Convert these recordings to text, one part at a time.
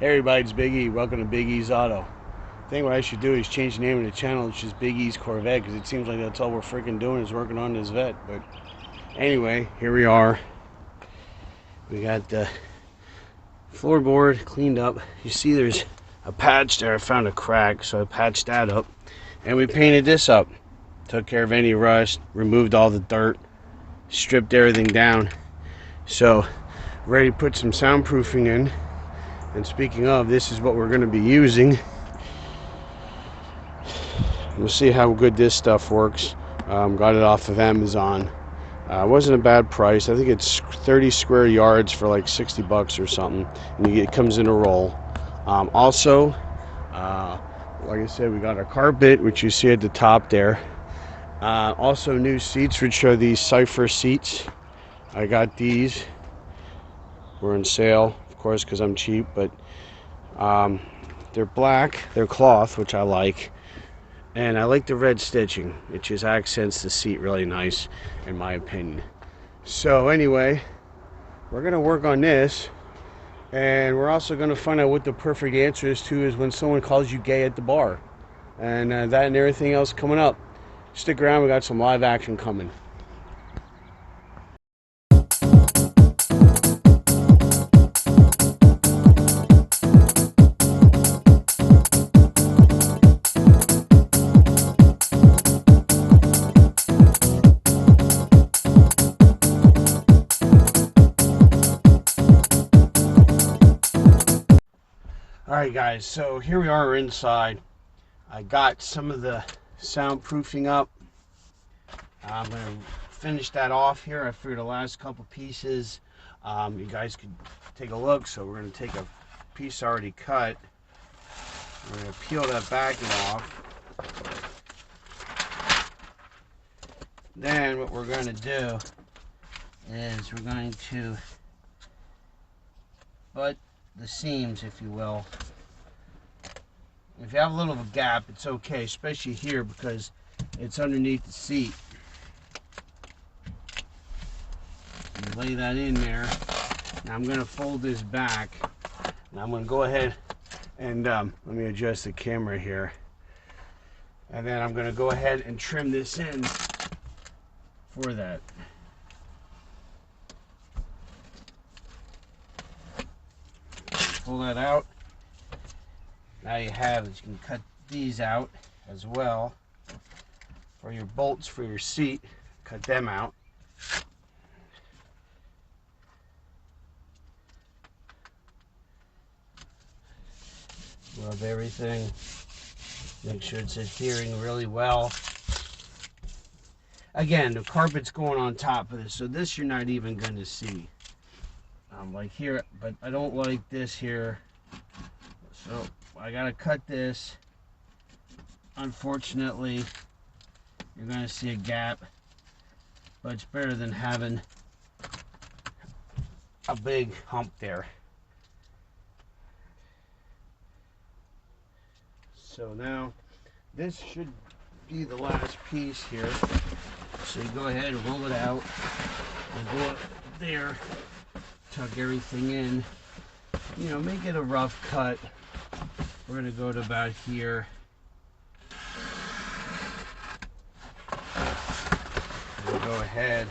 Hey everybody, it's Big E. Welcome to Big E's Auto. I think what I should do is change the name of the channel. It's just Big E's Corvette because it seems like that's all we're freaking doing is working on this vet. But anyway, here we are. We got the floorboard cleaned up. You see there's a patch there. I found a crack, so I patched that up. And we painted this up. Took care of any rust, removed all the dirt, stripped everything down. So, ready to put some soundproofing in. And speaking of, this is what we're going to be using. We'll see how good this stuff works. Got it off of Amazon. It wasn't a bad price. I think it's 30 square yards for like 60 bucks or something. And it comes in a roll. Also, like I said, we got our carpet, which you see at the top there. Also new seats, which are these Cypher seats. I got these. We're on sale, of course, because I'm cheap, but they're black, they're cloth, which I like, and I like the red stitching. It just accents the seat really nice, in my opinion. So anyway, we're gonna work on this, and we're also gonna find out what the perfect answer is to is when someone calls you gay at the bar, and that and everything else coming up. Stick around, we got some live action coming. Alright guys, so here we are inside. I got some of the soundproofing up. I'm going to finish that off here. I figured the last couple pieces you guys could take a look. So we're going to take a piece already cut. We're going to peel that backing off. Then what we're going to do is we're going to butt the seams, if you will. If you have a little of a gap, it's okay, especially here because it's underneath the seat. You lay that in there. Now I'm going to fold this back. Now I'm going to go ahead and let me adjust the camera here. And then I'm going to go ahead and trim this in for that. Pull that out. Now you have it. You can cut these out as well for your bolts for your seat. Cut them out. Rub everything. Make sure it's adhering really well. Again, the carpet's going on top of this, so this you're not even going to see. Like here, but I don't like this here. So I gotta cut this. Unfortunately, you're gonna see a gap, but it's better than having a big hump there. So now this should be the last piece here. So you go ahead and roll it out and go up there, tuck everything in. You know, make it a rough cut. We're going to go to about here. We'll go ahead.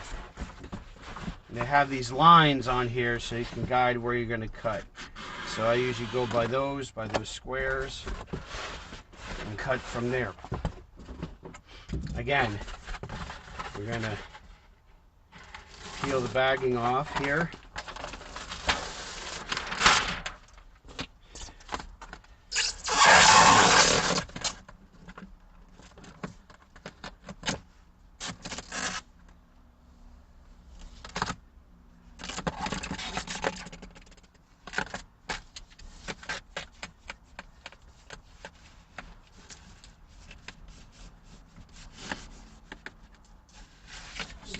And they have these lines on here so you can guide where you're going to cut. So I usually go by those squares, and cut from there. Again, we're going to peel the bagging off here.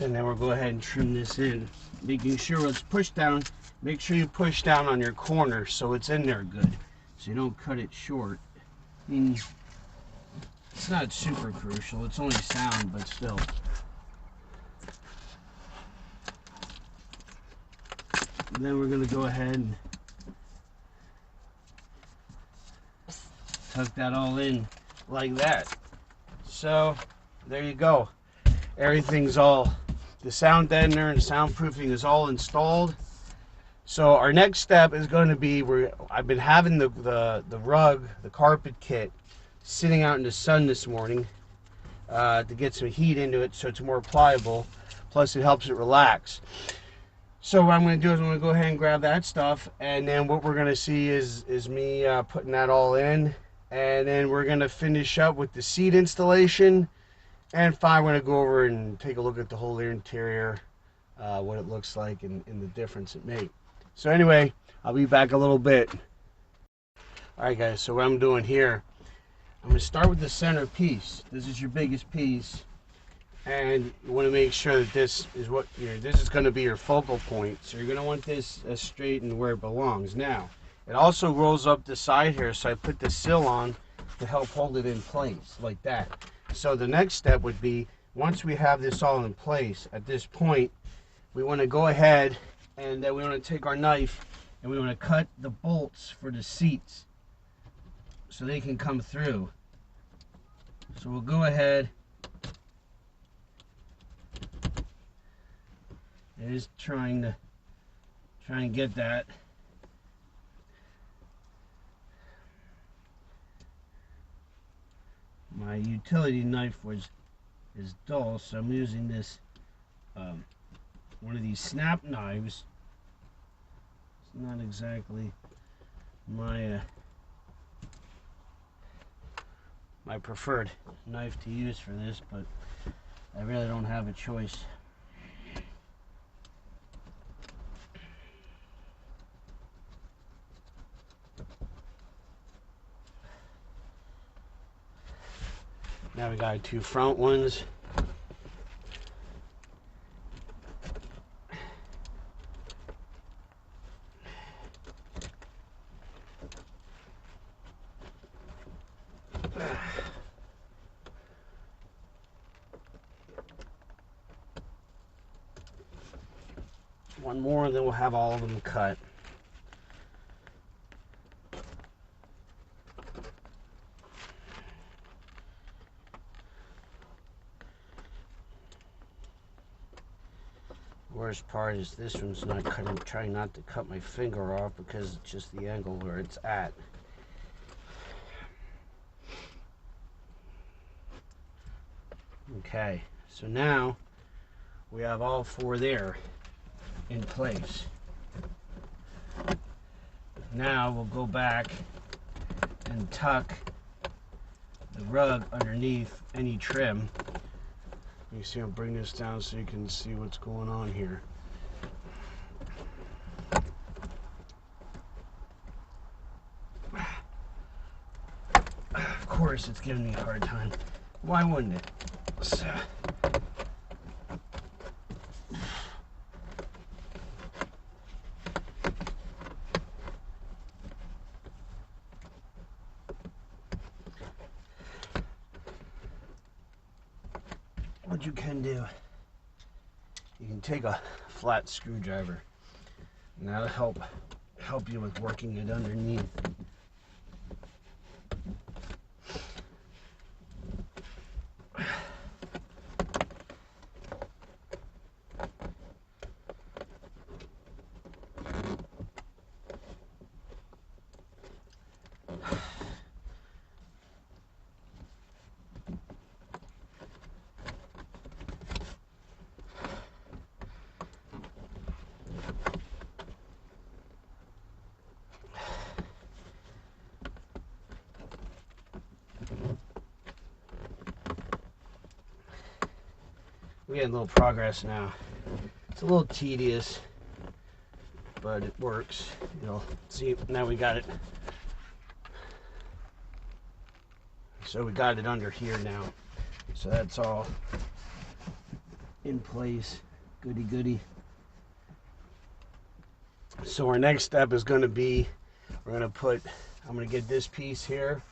And then we'll go ahead and trim this in, making sure it's pushed down. Make sure you push down on your corner so it's in there good, so you don't cut it short. I mean, it's not super crucial, it's only sound, but still. And then we're going to go ahead and tuck that all in like that. So there you go. Everything's all, the sound deadener and soundproofing is all installed. So our next step is going to be, I've been having the rug, the carpet kit, sitting out in the sun this morning to get some heat into it so it's more pliable. Plus it helps it relax. So what I'm going to do is I'm going to go ahead and grab that stuff, and then what we're going to see is me putting that all in, and then we're going to finish up with the seat installation, and finally we're going to go over and take a look at the whole interior, what it looks like and the difference it makes. So anyway, I'll be back a little bit. Alright guys, so what I'm doing here, I'm going to start with the center piece. This is your biggest piece. And you want to make sure that this is what this is going to be your focal point. So you're going to want this straight and where it belongs. Now, it also rolls up the side here, so I put the sill on to help hold it in place like that. So the next step would be, once we have this all in place, at this point, we want to go ahead and we want to take our knife and we want to cut the bolts for the seats so they can come through. So we'll go ahead. It is trying to get that. My utility knife is dull, so I'm using this one of these snap knives. It's not exactly my my preferred knife to use for this, but I really don't have a choice. Now we got two front ones. One more, and then we'll have all of them cut. Worst part is this one's not cut. I'm trying not to cut my finger off because it's just the angle where it's at. Okay, so now we have all four there in place. Now we'll go back and tuck the rug underneath any trim. You see, I'll bring this down so you can see what's going on here. Of course, it's giving me a hard time. Why wouldn't it? So, what you can do, you can take a flat screwdriver, and that'll help you with working it underneath. We had a little progress now. It's a little tedious, but it works. You'll see, now we got it. So we got it under here now. So that's all in place. Goody goody. So our next step is going to be, I'm going to get this piece here.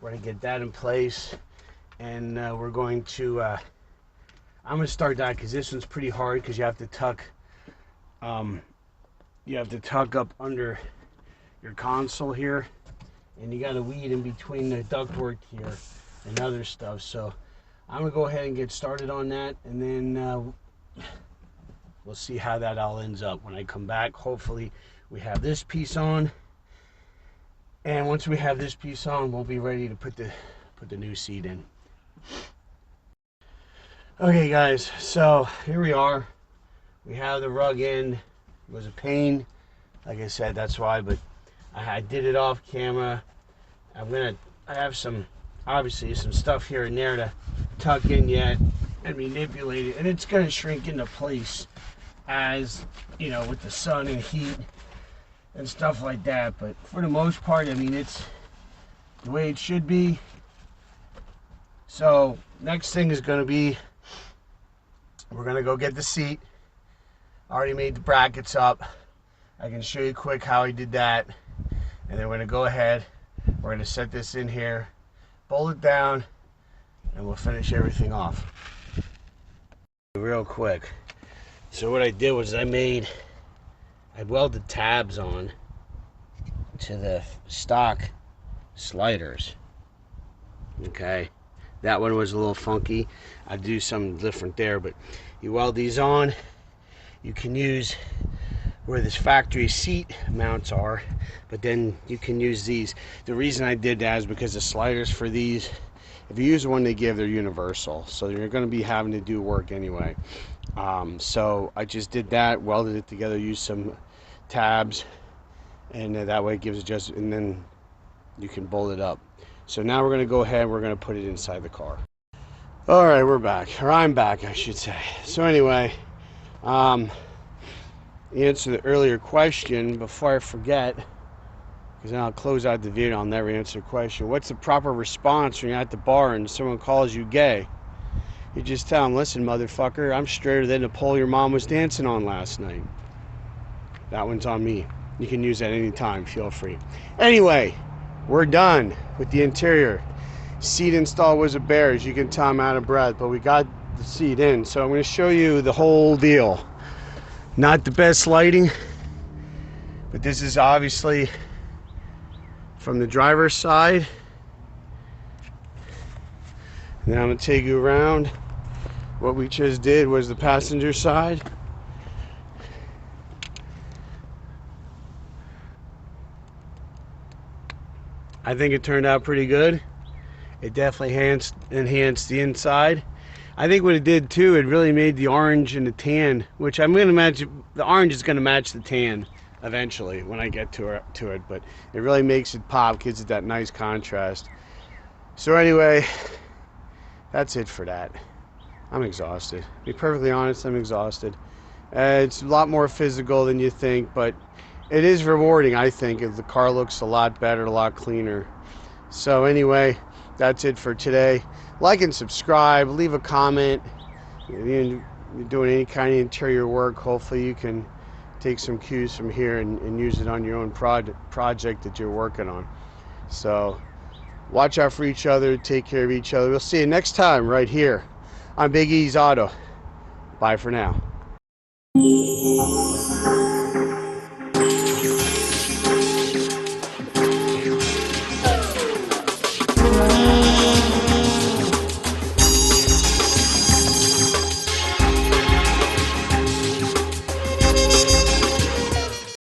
We're going to get that in place. And we're going to, I'm going to start that because this one's pretty hard because you have to tuck up under your console here and you got to weed in between the ductwork here and other stuff. So I'm gonna go ahead and get started on that, and then we'll see how that all ends up when I come back. Hopefully we have this piece on, and once we have this piece on, we'll be ready to put the new seat in. Okay guys, so here we are. We have the rug in. It was a pain, like I said, that's why, but I did it off camera. I have obviously some stuff here and there to tuck in yet and manipulate it, and it's gonna shrink into place as, you know, with the sun and heat and stuff like that. But for the most part, I mean, it's the way it should be. So next thing is gonna be, we're gonna go get the seat. I already made the brackets up. I can show you quick how I did that. And then we're gonna go ahead, we're gonna set this in here, bolt it down, and we'll finish everything off. Real quick. So what I did was I welded tabs on to the stock sliders. Okay. That one was a little funky. I do something different there, but you weld these on. You can use where this factory seat mounts are, but then you can use these. The reason I did that is because the sliders for these, if you use the one they give, they're universal, so you're going to be having to do work anyway. So I just did that, welded it together, used some tabs, and that way it gives it just, and then you can bolt it up. So now we're going to go ahead, we're going to put it inside the car. All right, we're back, or I'm back, I should say. So anyway, answer the earlier question before I forget, because then I'll close out the video. I'll never answer the question. What's the proper response when you're at the bar and someone calls you gay? You just tell them, listen, motherfucker, I'm straighter than the pole your mom was dancing on last night. That one's on me. You can use that anytime, feel free. Anyway, we're done with the interior. Seat install was a bear. As you can tell, I'm out of breath, but we got the seat in. So I'm going to show you the whole deal. Not the best lighting, but this is obviously from the driver's side. And then I'm going to take you around. What we just did was the passenger side. I think it turned out pretty good. It definitely enhanced the inside. I think what it did too, it really made the orange and the tan, which I'm going to imagine the orange is going to match the tan eventually when I get to it, but it really makes it pop, gives it that nice contrast. So anyway, that's it for that. I'm exhausted. To be perfectly honest, I'm exhausted. It's a lot more physical than you think, but it is rewarding, I think, if the car looks a lot better, a lot cleaner. So anyway, that's it for today. Like and subscribe, leave a comment. You're doing any kind of interior work, hopefully you can take some cues from here and use it on your own project that you're working on. So watch out for each other, take care of each other. We'll see you next time right here on Big E's Auto. Bye for now.